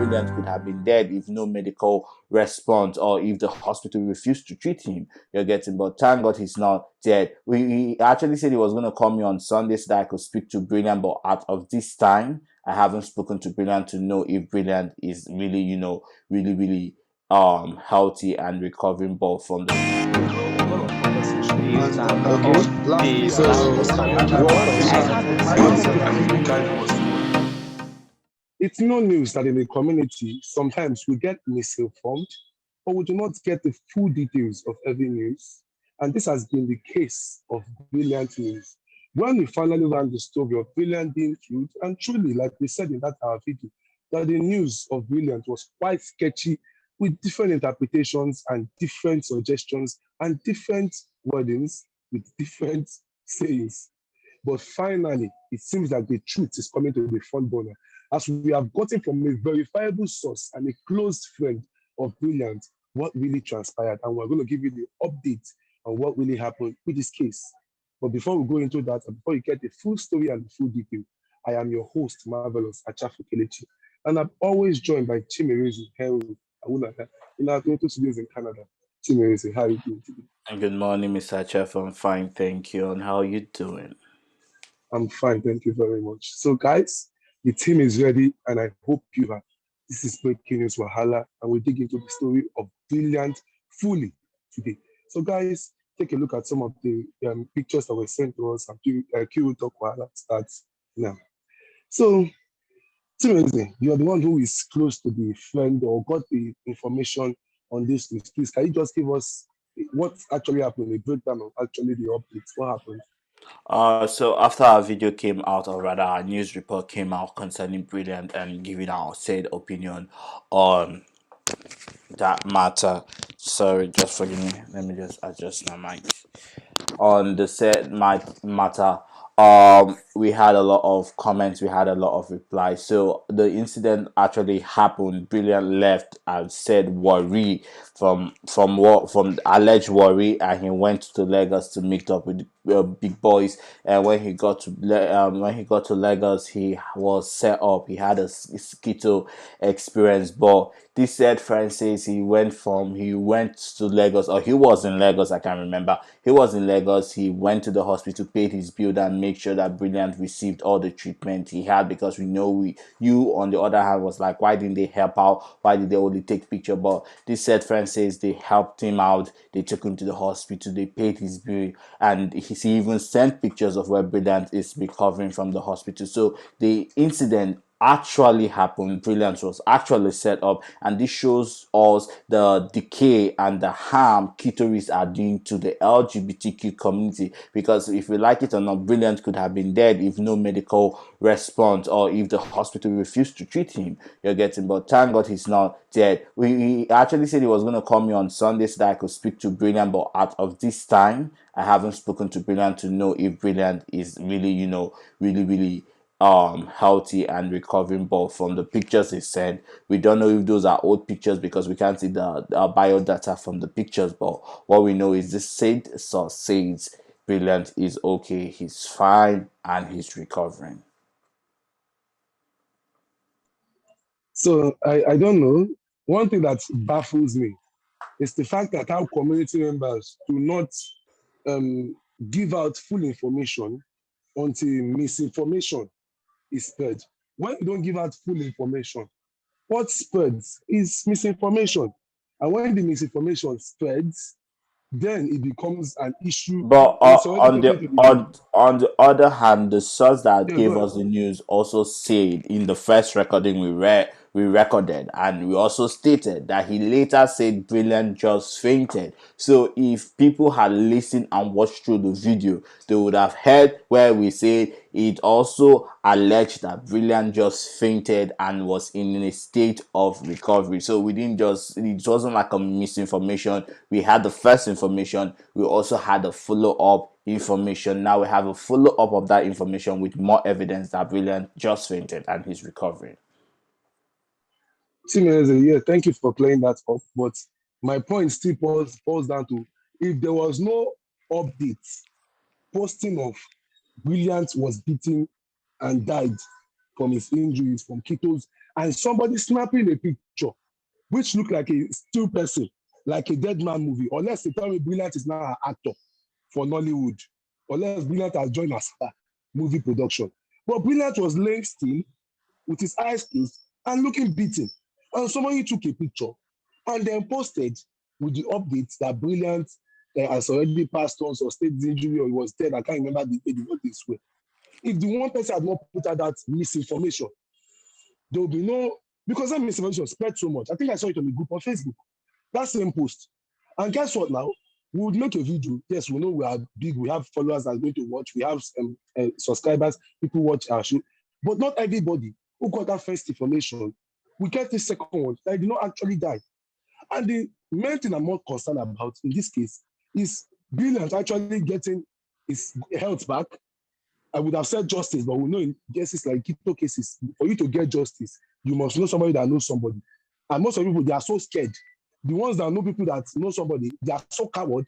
Brilliant could have been dead if no medical response or if the hospital refused to treat him. You're getting, but thank God he's not dead. He actually said he was going to call me on Sunday so that I could speak to Brilliant, but out of this time, I haven't spoken to Brilliant to know if Brilliant is really, really healthy and recovering both from the Okay. So it's no news that in the community, sometimes we get misinformed or we do not get the full details of every news. And this has been the case of Brilliant News. When we finally ran the story of Brilliant being killed, and truly, like we said in that our video, that the news of Brilliant was quite sketchy with different interpretations and different suggestions and different wordings with different sayings. But finally, it seems that the truth is coming to the front burner as we have gotten from a verifiable source and a close friend of Brilliant what really transpired. And we're going to give you the update on what really happened with this case. But before we go into that, and before you get the full story and the full detail, I am your host, Marvelous Achafu Kelechi. And I'm always joined by Chimerezi Henry Awunaka in our Toronto studios in Canada. Chimerezi, how are you doing today? Good morning, Mr. Chef. I'm fine, thank you. And how are you doing? I'm fine, thank you very much. So, guys, the team is ready, and I hope you are. This is breaking news Wahala, and we dig into the story of Brilliant fully today. So, guys, take a look at some of the pictures that were sent to us, and Q Talk Wahala starts now. So, Timothy, you are the one who is close to the friend or got the information on this news. Please, can you just give us what actually happened, a breakdown of actually the updates? What happened? So after our video came out, or rather our news report came out concerning Brilliant and giving our said opinion on that matter. Sorry, just forgive me. Let me just adjust my mic. On the said matter, we had a lot of comments, we had a lot of replies. So the incident actually happened. Brilliant left and said worry from alleged worry, and he went to Lagos to meet up with big boys. And when he got to Lagos, he was set up. He had a skittle experience, but this said friend says he went to Lagos, or he was in Lagos, I can't remember. He was in Lagos, he went to the hospital, paid his bill, and make sure that Brilliant received all the treatment he had, because we know you on the other hand was like, why didn't they help out? Why did they only take picture? But this said friend says they helped him out, they took him to the hospital, they paid his bill, and he even sent pictures of where Brilliant is recovering from the hospital. So the incident actually happened. Brilliance was actually set up, and this shows us the decay and the harm clitoris are doing to the LGBTQ community. Because if we like it or not, Brilliant could have been dead if no medical response or if the hospital refused to treat him. You're getting, but thank God he's not dead. He actually said he was going to call me on Sunday so that I could speak to Brilliant, but out of this time, I haven't spoken to Brilliant to know if Brilliant is really, really healthy and recovering. But from the pictures he sent, we don't know if those are old pictures because we can't see the bio data from the pictures. But what we know is this said source says Brilliant is okay, he's fine, and he's recovering. So I don't know. One thing that baffles me is the fact that our community members do not give out full information until misinformation is spread. When you don't give out full information, what spreads is misinformation. And when the misinformation spreads, then it becomes an issue. But It's already taken to the on the other hand, the source that yeah, go gave ahead. us the news also said in the first recording we recorded, and we also stated that he later said Brilliant just fainted. So if people had listened and watched through the video, they would have heard where we said it also alleged that Brilliant just fainted and was in a state of recovery. So we didn't just, it wasn't like a misinformation. We had the first information, we also had a follow-up information. Now we have a follow-up of that information with more evidence that Brilliant just fainted and he's recovering. Yeah, thank you for playing that up. But my point still falls down to if there was no updates, posting of Brilliant was beaten and died, from his injuries, from ketos, and somebody snapping a picture which looked like a still person, like a dead man movie, unless they tell me Brilliant is now an actor for Nollywood, unless Brilliant has joined as a movie production. But Brilliant was laying still with his eyes closed and looking beaten. And somebody took a picture and then posted with the updates that Brilliant has already passed on or stayed injury or he was dead. I can't remember the what this way. If the one person had not put out that misinformation, there will be no, because that misinformation spread so much. I think I saw it on the group on Facebook. That same post. And guess what now? We would make a video. Yes, we know we are big. We have followers that are going to watch. We have subscribers. People watch our show. But not everybody who got that first information will get the second one. That did not actually die. And the main thing I'm more concerned about in this case is Brilliant actually getting his health back. I would have said justice, but we know in cases like keto cases, for you to get justice, you must know somebody that knows somebody. And most of the people, they are so scared. The ones that know people that know somebody, they are so cowardly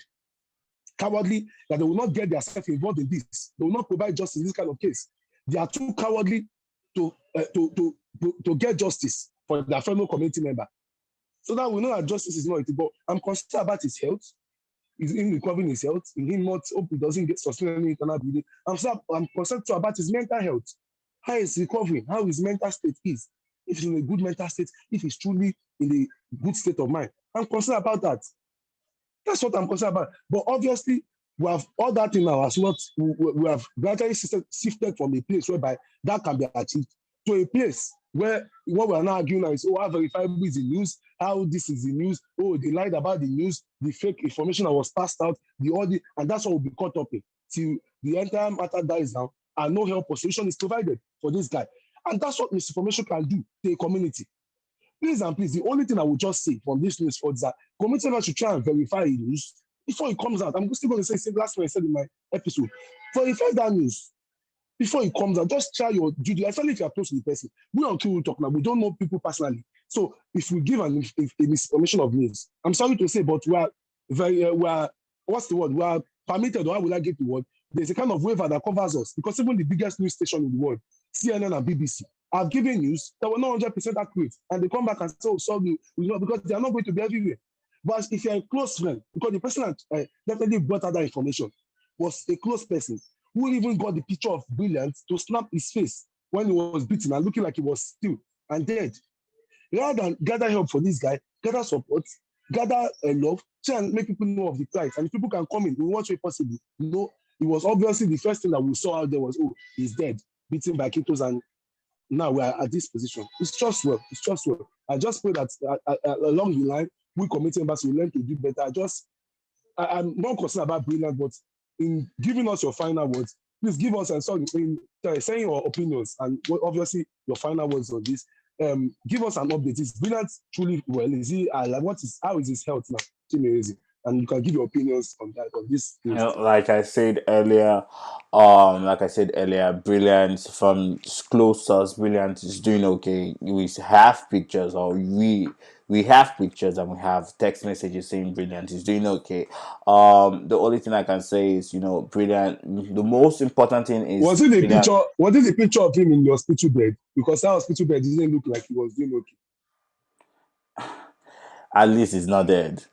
that they will not get themselves involved in this. They will not provide justice in this kind of case. They are too cowardly to get justice for their fellow community member. So that we know that justice is not it. But I'm concerned about his health. He's in recovering his health. In him not hope he doesn't get sustained any internal bleeding. I'm concerned too about his mental health. How he's recovering, how his mental state is. If he's in a good mental state, if he's truly in a good state of mind. I'm concerned about that. That's what I'm concerned about. But obviously, we have all that in our what we have gradually shifted from a place whereby that can be achieved to a place where what we are now arguing now is, oh, how verifiable is the news, how this is the news, oh, they lied about the news, the fake information that was passed out, the audit, and that's what will be caught up in till the entire matter dies down and no help or solution is provided for this guy. And that's what misinformation can do to a community. Please and please, the only thing I would just say from this news is that community members should try and verify the news before it comes out. I'm still going to say the last thing I said in my episode. Verify that news before it comes out. Just try your duty, especially if you are close to the person. We are two talk now. We don't know people personally. So if we give a misinformation of news, I'm sorry to say, but we are what's the word? We are permitted, or how will I get the word? There's a kind of waiver that covers us because even the biggest news station in the world, CNN and BBC, have given news that were not 100% accurate, and they come back and say, "Oh, sorry," because they are not going to be everywhere. But if you're a close friend, because the person that definitely brought out that information was a close person who even got the picture of Brilliant to snap his face when he was beaten and looking like he was still and dead. Rather than gather help for this guy, gather support, gather love, try and make people know of the plight. And if people can come in what way possible, it was obviously the first thing that we saw out there was, oh, he's dead, beaten by ketos, and now we are at this position. It's just well. It's just well. I just pray that along the line, we community members will learn to do better. I'm not concerned about Brilliant, but in giving us your final words, please give us saying your opinions and obviously your final words on this. Give us an update. Is Brilliant truly well? Is he how is his health now? And you can give your opinions on that on this. Like I said earlier, Brilliant from close source, Brilliant is doing okay. We have pictures, or we have pictures, and we have text messages saying Brilliant is doing okay. The only thing I can say is, Brilliant. The most important thing is, was it the Brilliant, picture? Was it the picture of him in the hospital bed? Because that hospital bed didn't look like he was doing okay. at least he's not dead.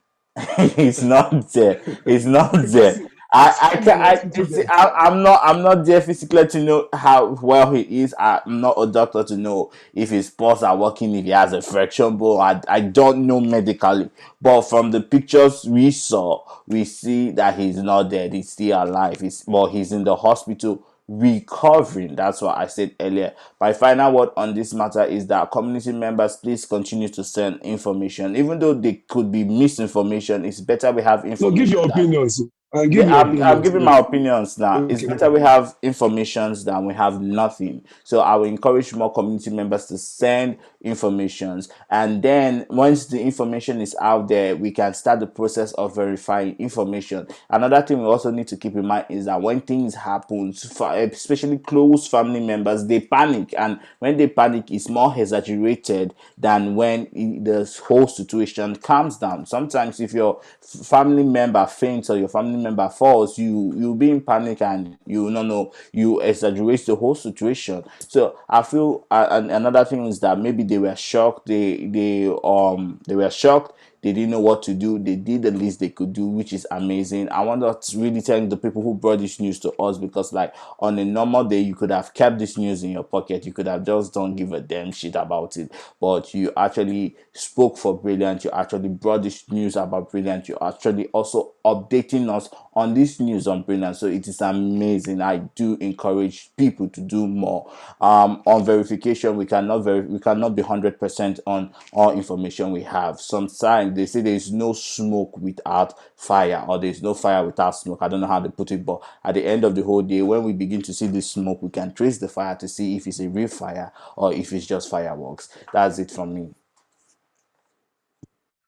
He's not there. He's not Because there. he I screamed can in the I hospital it's, bed. I'm not there physically to know how well he is. I'm not a doctor to know if his pulse are working, if he has a friction bone. I don't know medically, but from the pictures we saw, we see that he's not dead. He's still alive. He's in the hospital recovering. That's what I said earlier. My final word on this matter is that community members, please continue to send information, even though they could be misinformation. It's better we have No, give information your that opinions. And yeah, give your I'm opinions, giving my please. opinions now. It's Okay. better we have informations than we have nothing. So I will encourage more community members to send informations, and then once the information is out there, we can start the process of verifying information. Another thing we also need to keep in mind is that when things happen, especially close family members, they panic, and when they panic, it's more exaggerated than when the whole situation calms down. Sometimes if your family member faints or your family family member falls, you be in panic and you no know, you exaggerate the whole situation. So I feel and another thing is that maybe they were shocked. They were shocked. They didn't know what to do. They did the least they could do, which is amazing. I want to really thank the people who brought this news to us, because like on a normal day you could have kept this news in your pocket. You could have just don't give a damn shit about it. But you actually spoke for Brilliant. You actually brought this news about Brilliant. You actually also updating us on this news on Brilliant. So it is amazing. I do encourage people to do more. On verification, we cannot be 100% on all information we have. Sometimes they say there is no smoke without fire, or there is no fire without smoke. I don't know how to put it, but at the end of the whole day, when we begin to see this smoke, we can trace the fire to see if it's a real fire or if it's just fireworks. That's it from me.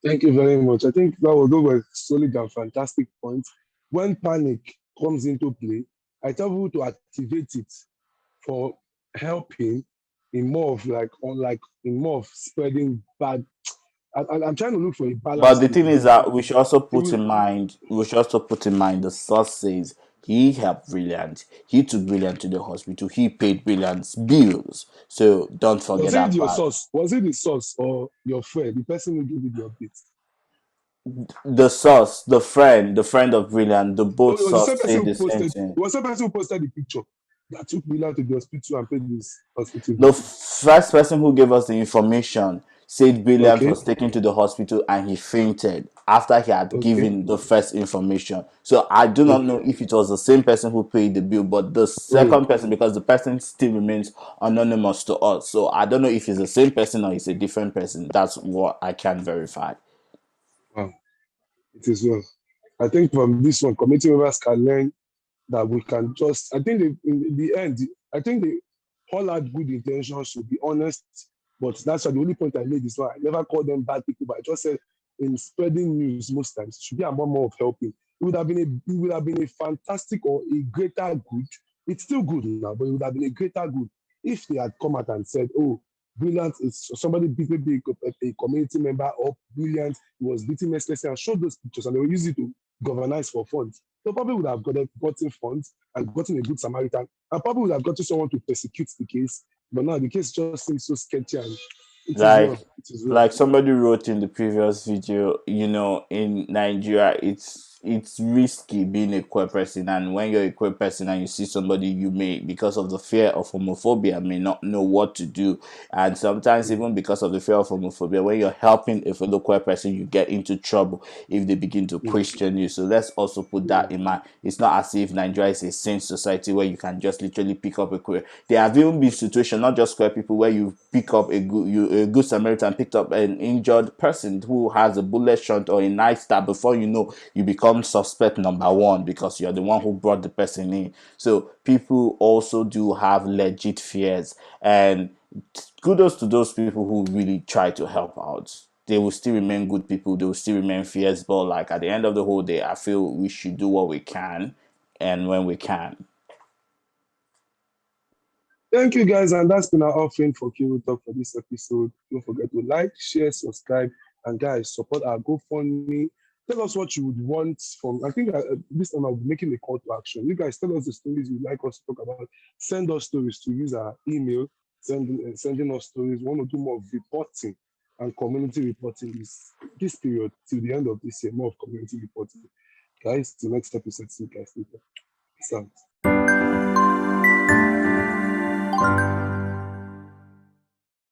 Thank you very much. I think those were solid and fantastic points. When panic comes into play, I tell people to activate it for helping in more of like unlike in more of spreading bad. I'm trying to look for a But balance the to it thing is because that people, we should also put in mind the source says he helped Brilliant. He took Brilliant to the hospital. He paid Brilliant's bills. So don't forget was it that your part. source? Was it the source or your friend, the person who gave you the update? The source, the friend of Brilliant, the Oh, both it was the source same say person who the same posted. thing. It was the same person who posted the picture that took Milan to the hospital and paid this hospital The bill. first person who gave us the information said Brilliant Okay, was taken to the hospital and he fainted after he had okay, given the first information. So I do not know okay. if it was the same person who paid the bill, but the Mm. second person, because the person still remains anonymous to us. So I don't know if it's the same person or it's a different person. That's what I can verify. Wow, it is well. I think from this one, committee members can learn that we can just, I think in the end, I think they all had good intentions to be honest, but that's why the only point I made is why I never called them bad people, but I just said in spreading news most times, it should be a more of helping. It would have been a fantastic or a greater good. It's still good now, but it would have been a greater good if they had come out and said, oh, Brilliant is somebody beat maybe a community member or Brilliant, he was beating mercilessly and showed those pictures and they will use it to governize for funds. So probably would have gotten funds and gotten a good Samaritan, and probably would have gotten someone to persecute the case. But now the case just seems so sketchy, and it is like well. It is well. like somebody wrote in the previous video, in Nigeria it's risky being a queer person, and when you're a queer person and you see somebody, you may, because of the fear of homophobia, may not know what to do. And sometimes Mm, even because of the fear of homophobia, when you're helping a fellow queer person, you get into trouble if they begin to mm, question you. So let's also put that mm, in mind. It's not as if Nigeria is a sane society where you can just literally pick up a queer. There have even been situations, not just queer people, where you pick up a good Samaritan picked up an injured person who has a bullet shot or a knife stab. Before you know, you become suspect number one because you're the one who brought the person in. So people also do have legit fears, and kudos to those people who really try to help out. They will still remain good people. They will still remain fierce, but like at the end of the whole day, I feel we should do what we can, and when we can. Thank you guys, and that's been our offering for Kiro Talk for this episode. Don't forget to like, share, subscribe, and guys, support our GoFundMe. Tell us what you would want from. I think this time I'll be making a call to action. You guys tell us the stories you'd like us to talk about. Send us stories to use our email. Sending us stories. We want to do more of reporting and community reporting this period till the end of this year. More of community reporting, guys. Till next episode. See you guys later. Peace out.